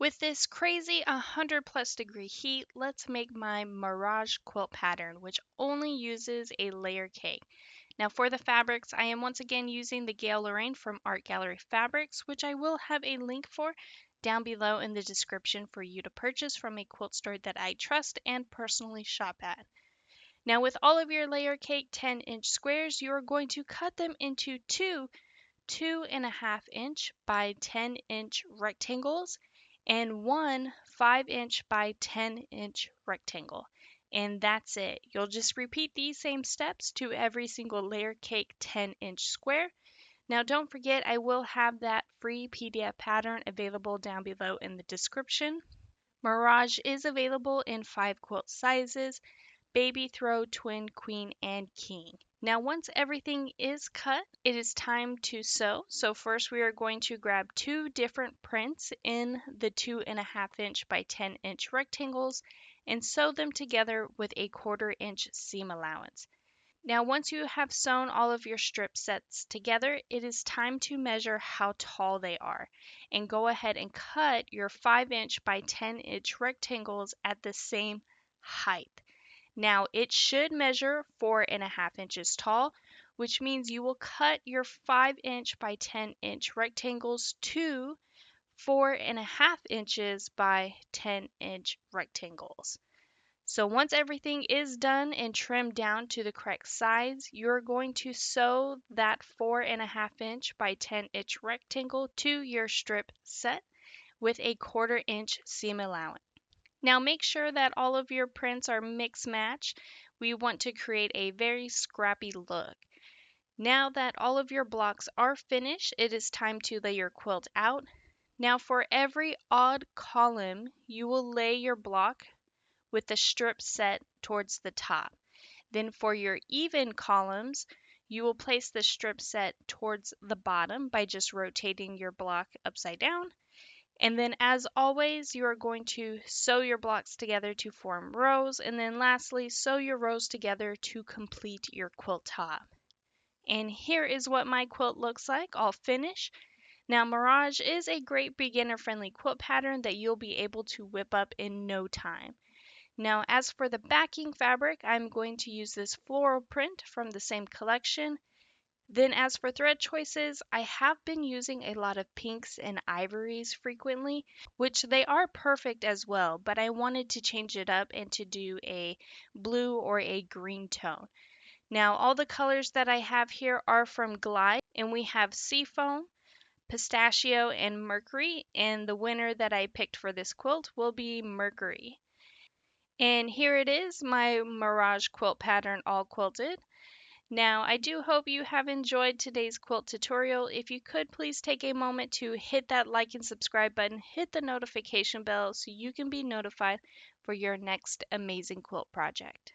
With this crazy 100+ degree heat, let's make my Mirage quilt pattern, which only uses a layer cake. Now for the fabrics, I am once again using the Gail Lorraine from Art Gallery Fabrics, which I will have a link for down below in the description for you to purchase from a quilt store that I trust and personally shop at. Now with all of your layer cake 10-inch squares, you are going to cut them into two 2.5-inch by 10-inch rectangles and one 5-inch by 10-inch rectangle. And that's it. You'll just repeat these same steps to every single layer cake 10-inch square. Now don't forget, I will have that free PDF pattern available down below in the description. Mirage is available in 5 quilt sizes: baby, throw, twin, queen, and king. Now once everything is cut, it is time to sew. So first we are going to grab 2 different prints in the 2.5-inch by 10-inch rectangles and sew them together with a 1/4-inch seam allowance. Now once you have sewn all of your strip sets together, it is time to measure how tall they are and go ahead and cut your 5-inch by 10-inch rectangles at the same height. Now it should measure 4.5 inches tall, which means you will cut your 5-inch by 10-inch rectangles to 4.5 inches by 10-inch rectangles. So once everything is done and trimmed down to the correct size, you're going to sew that 4.5-inch by 10-inch rectangle to your strip set with a 1/4-inch seam allowance. Now make sure that all of your prints are mix match. We want to create a very scrappy look. Now that all of your blocks are finished, it is time to lay your quilt out. Now for every odd column, you will lay your block with the strip set towards the top. Then for your even columns, you will place the strip set towards the bottom by just rotating your block upside down. And then as always, you are going to sew your blocks together to form rows. And then lastly, sew your rows together to complete your quilt top. And here is what my quilt looks like, all finished. Now Mirage is a great beginner-friendly quilt pattern that you'll be able to whip up in no time. Now as for the backing fabric, I'm going to use this floral print from the same collection. Then as for thread choices, I have been using a lot of pinks and ivories frequently, which they are perfect as well, but I wanted to change it up and to do a blue or a green tone. Now all the colors that I have here are from Glide, and we have Seafoam, Pistachio, and Mercury, and the winner that I picked for this quilt will be Mercury. And here it is, my Mirage quilt pattern all quilted. Now, I do hope you have enjoyed today's quilt tutorial. If you could please take a moment to hit that like and subscribe button, hit the notification bell so you can be notified for your next amazing quilt project.